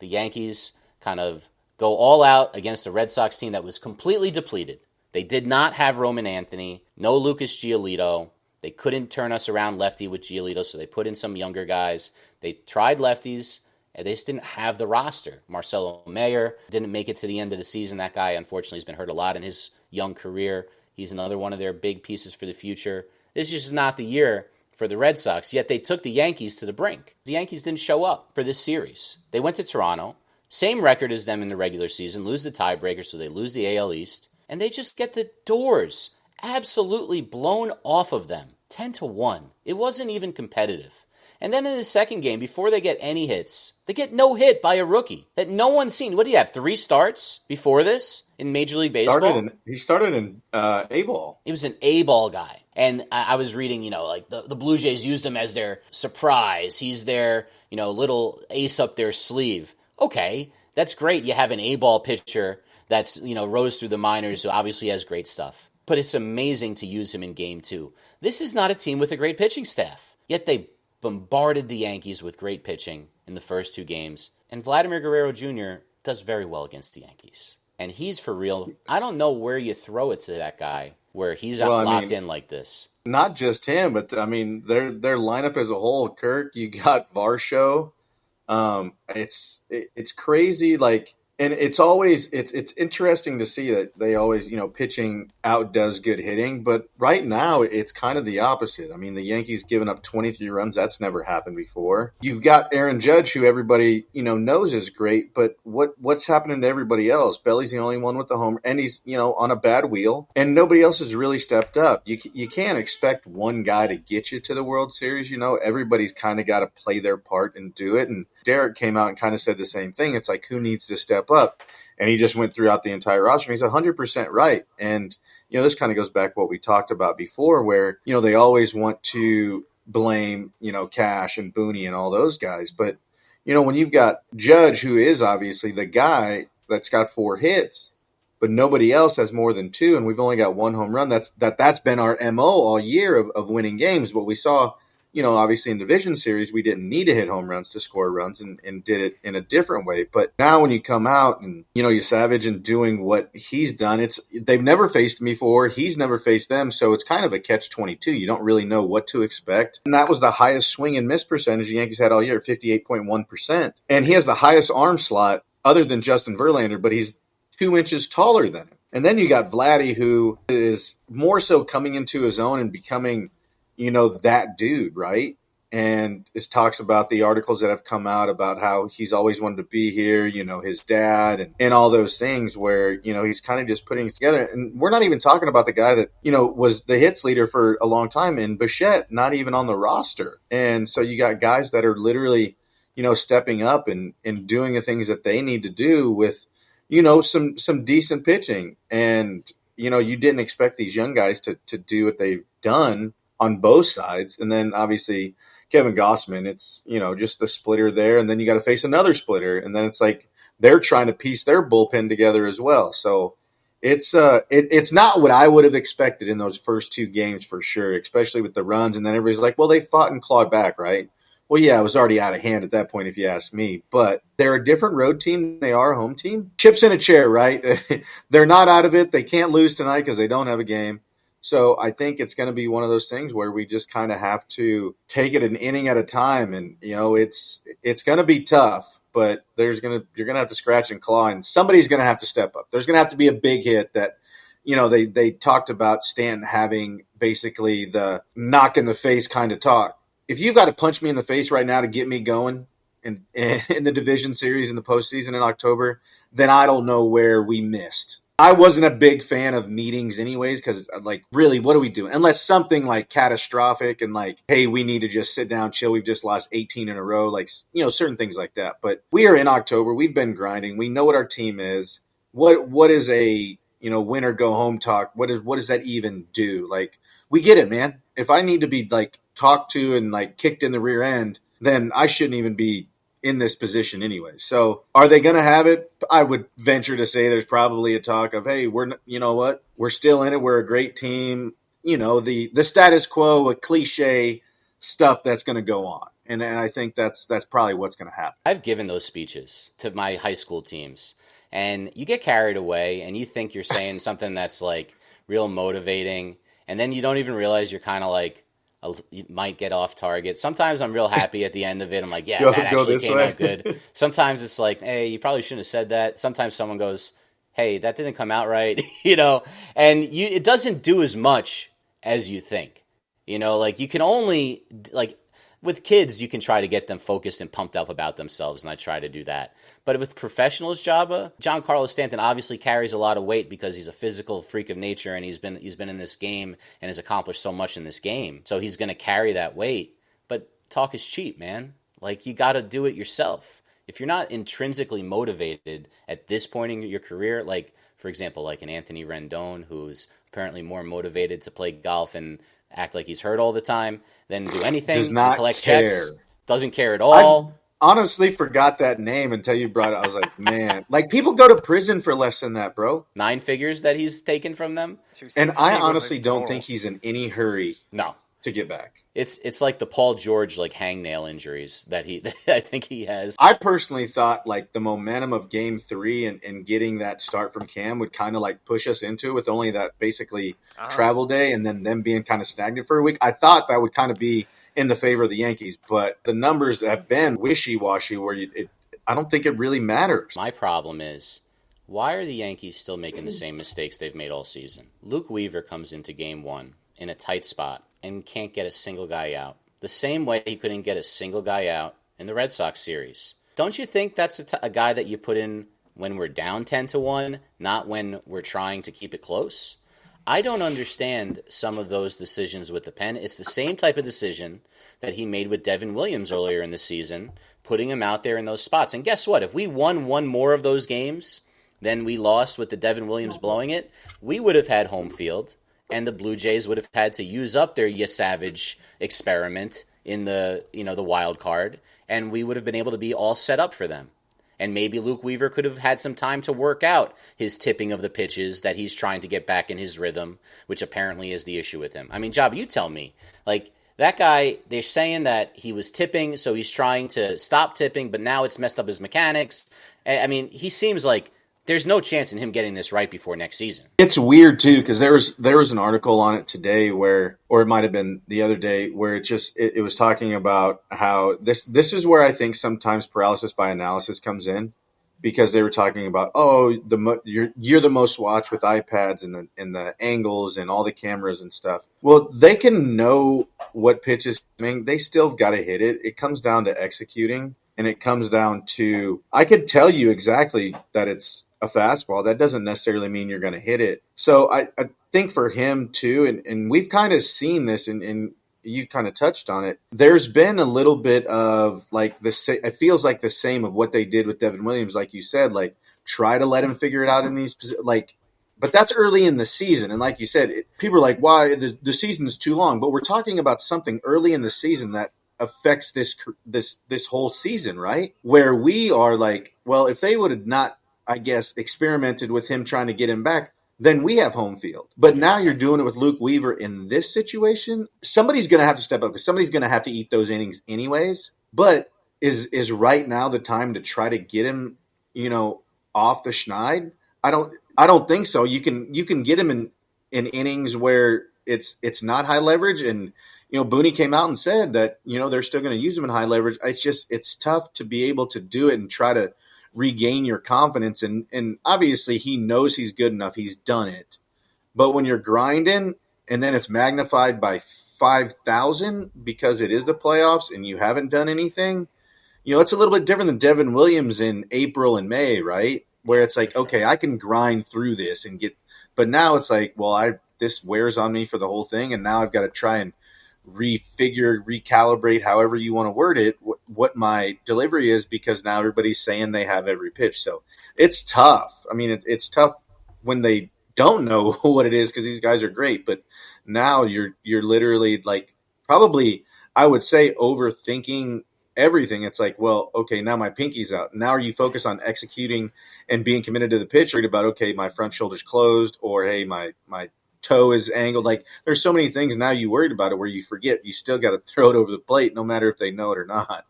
The Yankees kind of go all out against a Red Sox team that was completely depleted. They did not have Roman Anthony, no Lucas Giolito. They couldn't turn us around lefty with Giolito, so they put in some younger guys. They tried lefties, and they just didn't have the roster. Marcelo Mayer didn't make it to the end of the season. That guy, unfortunately, has been hurt a lot in his young career. He's another one of their big pieces for the future. This is just not the year for the Red Sox, yet they took the Yankees to the brink. The Yankees didn't show up for this series. They went to Toronto, same record as them in the regular season, lose the tiebreaker, so they lose the AL East, and they just get the doors absolutely blown off of them, 10-1. It wasn't even competitive. And then in the second game, before they get any hits, they get no hit by a rookie that no one's seen. What do you have, 3 starts before this in Major League Baseball? He started in A-ball. He was an A-ball guy. And I was reading, like the Blue Jays used him as their surprise. He's their, little ace up their sleeve. Okay, that's great. You have an A-ball pitcher that's, rose through the minors, who obviously has great stuff. But it's amazing to use him in Game 2. This is not a team with a great pitching staff. Yet they bombarded the Yankees with great pitching in the first 2 games. And Vladimir Guerrero Jr. does very well against the Yankees. And he's for real. I don't know where you throw it to that guy where he's locked in like this. Not just him, but their lineup as a whole. Kirk, you got Varsho. It's crazy. And it's always it's interesting to see that they always, pitching outdoes good hitting. But right now, it's kind of the opposite. I mean, the Yankees giving up 23 runs. That's never happened before. You've got Aaron Judge, who everybody, knows is great. But what's happening to everybody else? Belly's the only one with the homer, and he's, on a bad wheel. And nobody else has really stepped up. You can't expect one guy to get you to the World Series. Everybody's kind of got to play their part and do it. And Derek came out and kind of said the same thing. It's like, who needs to step up? And he just went throughout the entire roster. And he's 100% right. And, this kind of goes back to what we talked about before, where, they always want to blame, Cash and Boone and all those guys. But, when you've got Judge, who is obviously the guy that's got 4 hits, but nobody else has more than 2, and we've only got 1 home run, that's been our MO all year of winning games. But we saw, obviously in Division Series, we didn't need to hit home runs to score runs and did it in a different way. But now when you come out and, Yesavage and doing what he's done, they've never faced me before. He's never faced them. So it's kind of a catch-22. You don't really know what to expect. And that was the highest swing and miss percentage the Yankees had all year, 58.1%. And he has the highest arm slot other than Justin Verlander, but he's 2 inches taller than him. And then you got Vladdy, who is more so coming into his own and becoming that dude, right? And it talks about the articles that have come out about how he's always wanted to be here, his dad and all those things where, he's kind of just putting it together. And we're not even talking about the guy that, was the hits leader for a long time in Bichette, not even on the roster. And so you got guys that are literally, stepping up and doing the things that they need to do with, some decent pitching. And, you didn't expect these young guys to do what they've done on both sides. And then obviously Kevin Gossman, it's, just the splitter there. And then you got to face another splitter. And then it's like they're trying to piece their bullpen together as well. So it's not what I would have expected in those first 2 games for sure, especially with the runs. And then everybody's like, well, they fought and clawed back, right? Well, yeah, it was already out of hand at that point, if you ask me. But they're a different road team than they are a home team. Chips in a chair, right? They're not out of it. They can't lose tonight because they don't have a game. So I think it's going to be one of those things where we just kind of have to take it an inning at a time. And, it's going to be tough, but you're going to have to scratch and claw, and somebody's going to have to step up. There's going to have to be a big hit that, they talked about Stanton having basically the knock in the face kind of talk. If you've got to punch me in the face right now to get me going in the division series in the postseason in October, then I don't know where we missed. I wasn't a big fan of meetings anyways because, really, what are we doing? Unless something, catastrophic and, hey, we need to just sit down, chill. We've just lost 18 in a row, certain things like that. But we are in October. We've been grinding. We know what our team is. What is a, win or go home talk? What does that even do? We get it, man. If I need to be, talked to and, kicked in the rear end, then I shouldn't even be in this position anyway. So are they going to have it? I would venture to say there's probably a talk of, hey, we're still in it. We're a great team. The status quo, a cliche stuff that's going to go on. And I think that's probably what's going to happen. I've given those speeches to my high school teams, and you get carried away and you think you're saying something that's like real motivating, and then you don't even realize you're kind of like, you might get off target. Sometimes I'm real happy at the end of it. I'm like, yeah, that actually came out good. Sometimes it's like, hey, you probably shouldn't have said that. Sometimes someone goes, hey, that didn't come out right, and it doesn't do as much as you think. Like you can only, like with kids, you can try to get them focused and pumped up about themselves, and I try to do that. But with professionals, Joba, Giancarlo Stanton obviously carries a lot of weight because he's a physical freak of nature, and he's been in this game and has accomplished so much in this game. So he's going to carry that weight. But talk is cheap, man. Like, you got to do it yourself. If you're not intrinsically motivated at this point in your career, like, for example, like an Anthony Rendon, who's apparently more motivated to play golf and act like he's hurt all the time than do anything, does not collect care. checks, doesn't care at all. I honestly forgot that name until you brought it. I was like, man, like people go to prison for less than that, bro. 9 figures that he's taken from them. And I honestly don't think he's in any hurry. No. To get back. It's like the Paul George like hangnail injuries that I think he has. I personally thought like the momentum of game 3 and getting that start from Cam would kind of like push us into it with only that basically travel day and then them being kind of stagnant for a week. I thought that would kind of be in the favor of the Yankees, but the numbers have been wishy-washy where I don't think it really matters. My problem is, why are the Yankees still making the same mistakes they've made all season? Luke Weaver comes into game 1 in a tight spot and can't get a single guy out. The same way he couldn't get a single guy out in the Red Sox series. Don't you think that's a guy that you put in when we're down 10-1, not when we're trying to keep it close? I don't understand some of those decisions with the pen. It's the same type of decision that he made with Devin Williams earlier in the season, putting him out there in those spots. And guess what? If we won one more of those games than we lost with the Devin Williams blowing it, we would have had home field. And the Blue Jays would have had to use up their Yesavage experiment in the wild card, and we would have been able to be all set up for them. And maybe Luke Weaver could have had some time to work out his tipping of the pitches that he's trying to get back in his rhythm, which apparently is the issue with him. I mean, Job, you tell me. Like, that guy, they're saying that he was tipping, so he's trying to stop tipping, but now it's messed up his mechanics. I mean, he seems like there's no chance in him getting this right before next season. It's weird too because there was an article on it today or it might have been the other day, where it was talking about how this is where I think sometimes paralysis by analysis comes in, because they were talking about you're the most watched with iPads and the angles and all the cameras and stuff. Well, they can know what pitches. I mean, they still got to hit it. It comes down to executing, and it comes down to, I could tell you exactly that it's a fastball. That doesn't necessarily mean you're going to hit it. So I think for him too, and we've kind of seen this, and you kind of touched on it. There's been a little bit of like it feels like the same of what they did with Devin Williams, like you said, like try to let him figure it out in these but that's early in the season, and like you said, people are like, why the season is too long? But we're talking about something early in the season that affects this whole season, right? Where we are like, well, if they would have not, I guess, experimented with him trying to get him back, then we have home field. But now you're doing it with Luke Weaver in this situation. Somebody's going to have to step up because somebody's going to have to eat those innings anyways. But is right now the time to try to get him, off the schneid? I don't think so. You can get him in innings where it's not high leverage, and Boone came out and said that they're still going to use him in high leverage. It's tough to be able to do it and try to regain your confidence, and obviously he knows he's good enough. He's done it. But when you're grinding and then it's magnified by 5,000 because it is the playoffs and you haven't done anything, it's a little bit different than Devin Williams in April and May, right? Where it's like, okay, I can grind through this and but now it's like, well, this wears on me for the whole thing, and now I've got to try and recalibrate, however you want to word it, what my delivery is, because now everybody's saying they have every pitch. So it's tough. I mean, it's tough when they don't know what it is, because these guys are great. But now you're literally like, probably, I would say, overthinking everything. It's like, well, okay, now my pinky's out. Now are you focused on executing and being committed to the pitch, or about, okay, my front shoulder's closed, or hey, my toe is angled. Like there's so many things now you worried about it where you forget you still got to throw it over the plate no matter if they know it or not.